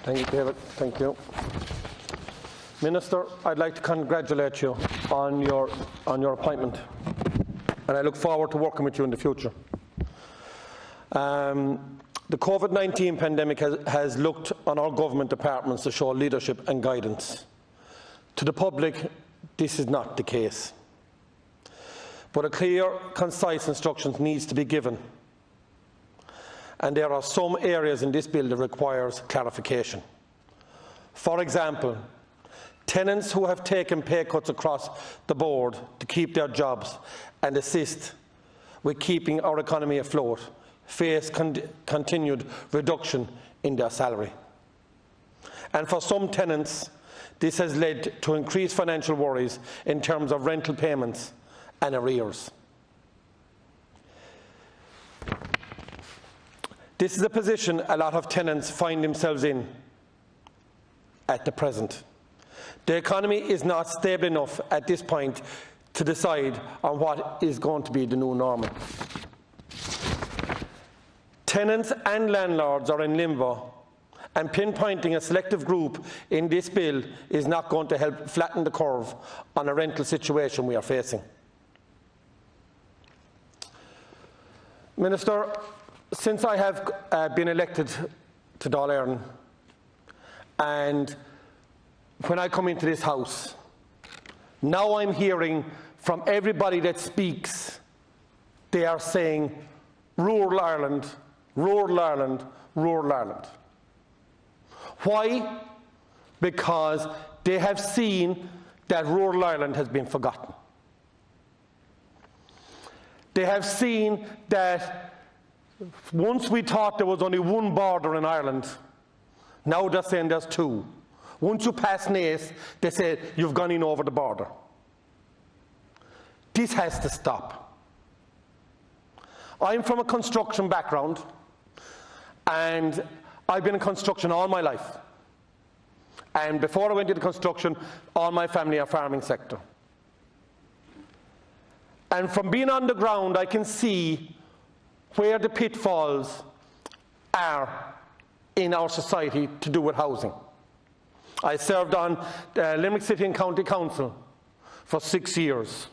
Thank you, David. Thank you. Minister, I'd like to congratulate you on your appointment, and I look forward to working with you in the future. The COVID-19 pandemic has looked on our government departments to show leadership and guidance. To the public, this is not the case. But a clear, concise instructions needs to be given. And there are some areas in this bill that requires clarification. For example, tenants who have taken pay cuts across the board to keep their jobs and assist with keeping our economy afloat face continued reduction in their salary. And for some tenants, this has led to increased financial worries in terms of rental payments and arrears. This is a position a lot of tenants find themselves in at the present. The economy is not stable enough at this point to decide on what is going to be the new normal. Tenants and landlords are in limbo, and pinpointing a selective group in this bill is not going to help flatten the curve on a rental situation we are facing. Minister, since I have been elected to Dáil Éireann, and when I come into this House, now I'm hearing from everybody that speaks, they are saying rural Ireland, rural Ireland, rural Ireland. Why? Because they have seen that rural Ireland has been forgotten. They have seen that once we thought there was only one border in Ireland, now they're saying there's two. Once you pass Naas, they say you've gone in over the border. This has to stop. I'm from a construction background, and I've been in construction all my life. And before I went into construction, all my family are farming sector. And from being on the ground, I can see where the pitfalls are in our society to do with housing. I served on Limerick City and County Council for 6 years.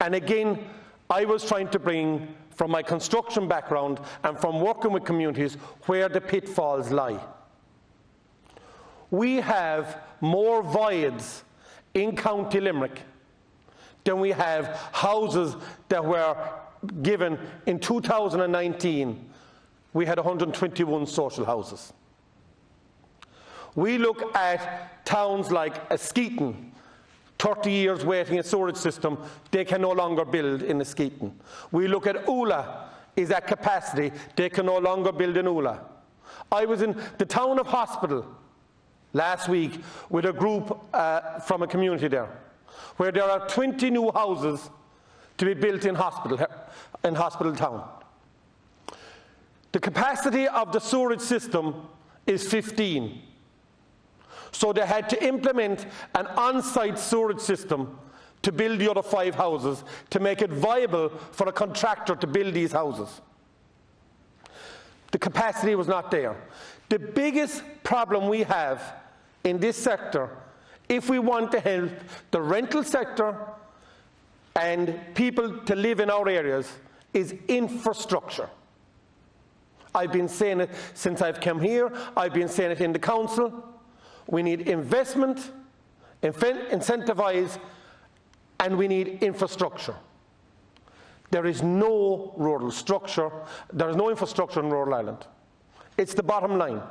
And again, I was trying to bring, from my construction background and from working with communities, where the pitfalls lie. We have more voids in County Limerick than we have houses that were given in 2019. We had 121 social houses. We look at towns like Skeeton, 30 years waiting a storage system, they can no longer build in Skeeton. We look at Oola, is at capacity, they can no longer build in Oola. I was in the town of Hospital last week with a group from a community there, where there are 20 new houses to be built in Hospital town. The capacity of the storage system is 15. So they had to implement an on-site storage system to build the other 5 houses to make it viable for a contractor to build these houses. The capacity was not there. The biggest problem we have in this sector, if we want to help the rental sector and people to live in our areas, is infrastructure. I've been saying it since I've come here, I've been saying it in the council. We need investment, incentivise, and we need infrastructure. There is no rural structure, there is no infrastructure in rural Ireland. It's the bottom line.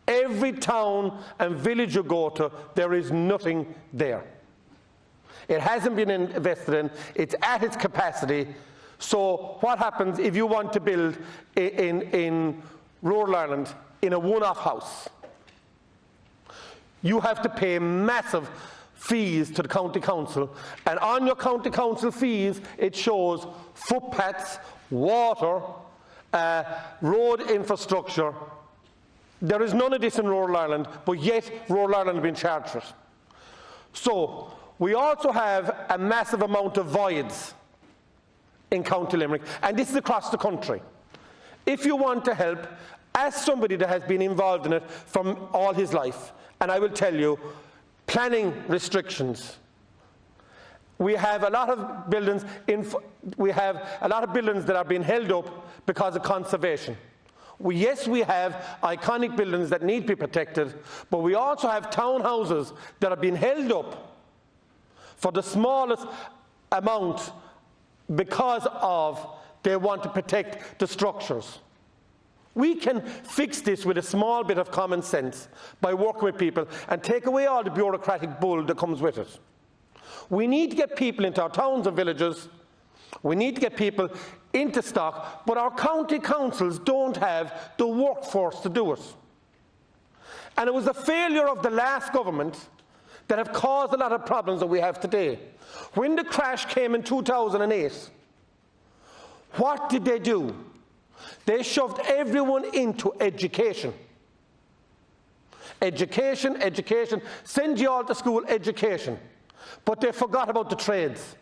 Every town and village you go to, there is nothing there. It hasn't been invested in, it's at its capacity. So what happens if you want to build in rural Ireland in a one-off house? You have to pay massive fees to the county council, and on your county council fees it shows footpaths, water, road infrastructure. There is none of this in rural Ireland, but yet rural Ireland has been charged for it. So we also have a massive amount of voids in County Limerick, and this is across the country. If you want to help As somebody that has been involved in it from all his life, and I will tell you, planning restrictions. We have a lot of buildings that are being held up because of conservation. Yes, we have iconic buildings that need to be protected, but we also have townhouses that are being held up for the smallest amount because of they want to protect the structures. We can fix this with a small bit of common sense by working with people and take away all the bureaucratic bull that comes with it. We need to get people into our towns and villages. We need to get people into stock, but our county councils don't have the workforce to do it. And it was the failure of the last government that have caused a lot of problems that we have today. When the crash came in 2008, what did they do? They shoved everyone into education. Education, education, send you all to school, education. But they forgot about the trades.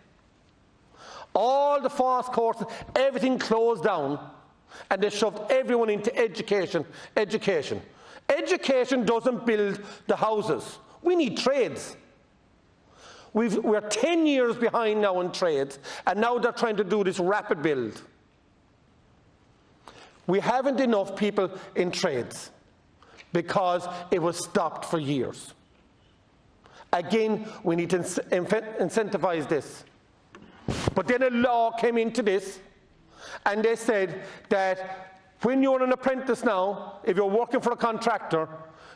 All the fast courses, everything closed down, and they shoved everyone into education, education. Education doesn't build the houses. We need trades. We're 10 years behind now in trades, and now they're trying to do this rapid build. We haven't enough people in trades because it was stopped for years. Again, we need to incentivize this. But then a law came into this, and they said that when you're an apprentice now, if you're working for a contractor,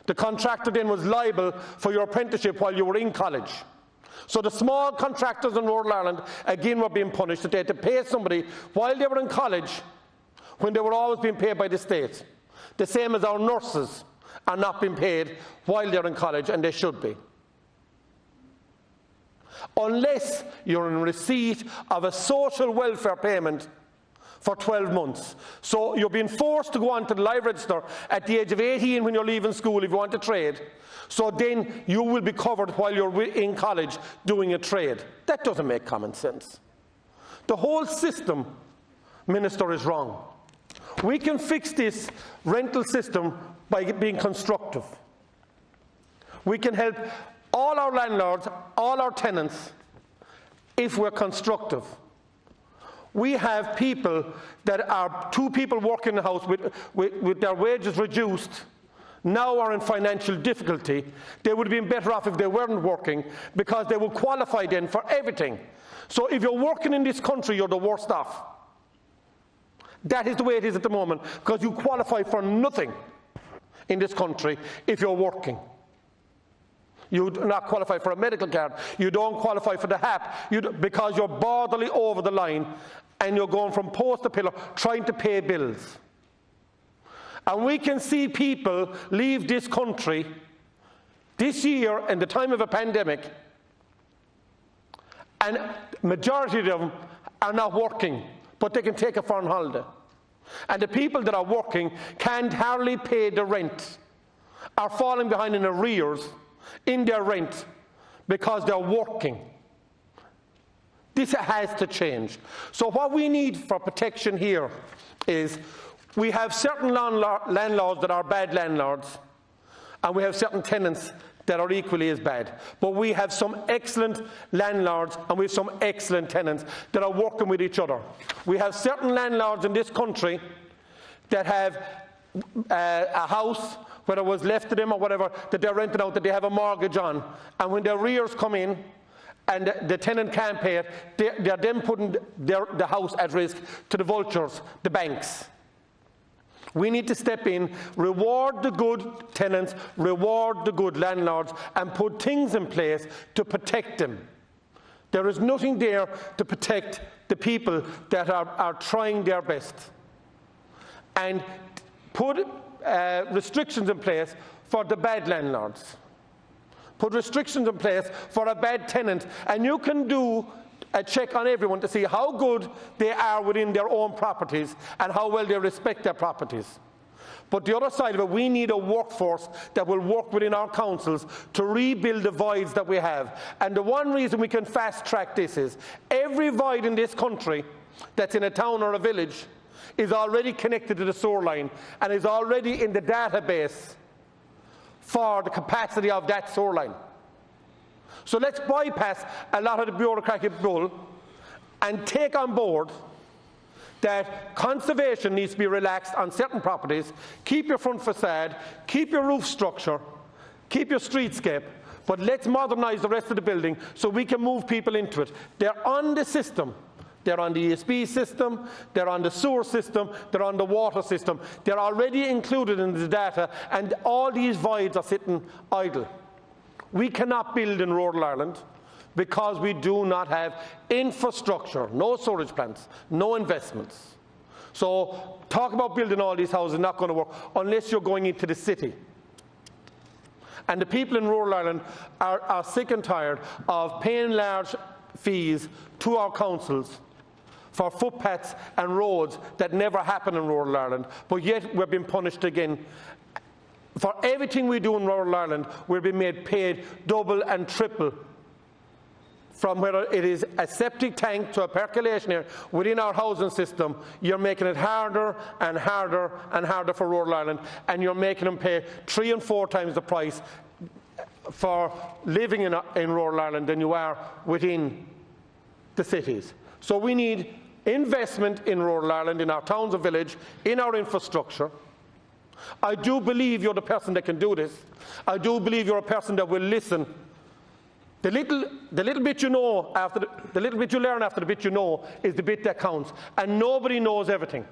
the contractor then was liable for your apprenticeship while you were in college. So the small contractors in Northern Ireland, again, were being punished that they had to pay somebody while they were in college when they were always being paid by the state. The same as our nurses are not being paid while they're in college, and they should be. Unless you're in receipt of a social welfare payment for 12 months. So you're being forced to go on to the live register at the age of 18 when you're leaving school if you want to trade. So then you will be covered while you're in college doing a trade. That doesn't make common sense. The whole system, Minister, is wrong. We can fix this rental system by being constructive. We can help all our landlords, all our tenants, if we're constructive. We have people that are two people working in the house with their wages reduced, now are in financial difficulty. They would have been better off if they weren't working, because they would qualify then for everything. So if you're working in this country, you're the worst off. That is the way it is at the moment, because you qualify for nothing in this country if you're working. You do not qualify for a medical card. You don't qualify for the HAP because you're borderly over the line and you're going from post to pillar trying to pay bills. And we can see people leave this country this year in the time of a pandemic, and majority of them are not working, but they can take a foreign holiday. And the people that are working can't hardly pay the rent, are falling behind in arrears in their rent because they're working. This has to change. So what we need for protection here is we have certain landlords that are bad landlords, and we have certain tenants that are equally as bad. But we have some excellent landlords and we have some excellent tenants that are working with each other. We have certain landlords in this country that have a house, whether it was left to them or whatever, that they're renting out, that they have a mortgage on. And when the arrears come in and the tenant can't pay it, they're then putting the house at risk to the vultures, the banks. We need to step in, reward the good tenants, reward the good landlords, and put things in place to protect them. There is nothing there to protect the people that are trying their best. And put restrictions in place for the bad landlords. Put restrictions in place for a bad tenant, and you can do a check on everyone to see how good they are within their own properties and how well they respect their properties. But the other side of it, we need a workforce that will work within our councils to rebuild the voids that we have. And the one reason we can fast track this is every void in this country that's in a town or a village is already connected to the sewer line and is already in the database for the capacity of that sewer line. So let's bypass a lot of the bureaucratic bull and take on board that conservation needs to be relaxed on certain properties. Keep your front facade, keep your roof structure, keep your streetscape, but let's modernise the rest of the building so we can move people into it. They're on the system. They're on the ESB system, they're on the sewer system, they're on the water system. They're already included in the data, and all these voids are sitting idle. We cannot build in rural Ireland because we do not have infrastructure, no storage plants, no investments. So talk about building all these houses is not going to work unless you're going into the city. And the people in rural Ireland are sick and tired of paying large fees to our councils for footpaths and roads that never happen in rural Ireland, but yet we're being punished again. For everything we do in rural Ireland, we're being made paid double and triple, from whether it is a septic tank to a percolation area within our housing system. You're making it harder and harder and harder for rural Ireland, and you're making them pay 3 and 4 times the price for living in rural Ireland than you are within the cities. So we need investment in rural Ireland, in our towns and villages, in our infrastructure. I do believe you're the person that can do this. I do believe you're a person that will listen. The little bit you know after the little bit you learn after the bit you know is the bit that counts, and nobody knows everything.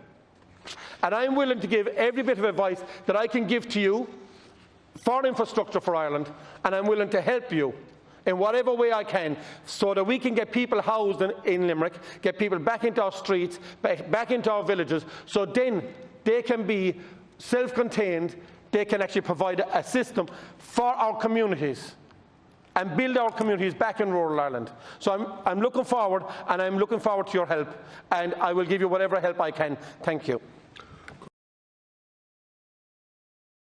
And I'm willing to give every bit of advice that I can give to you for infrastructure for Ireland, and I'm willing to help you in whatever way I can so that we can get people housed in Limerick, get people back into our streets, back into our villages, so then they can be self-contained, they can actually provide a system for our communities and build our communities back in rural Ireland. So I'm looking forward, and I'm looking forward to your help, and I will give you whatever help I can. Thank you.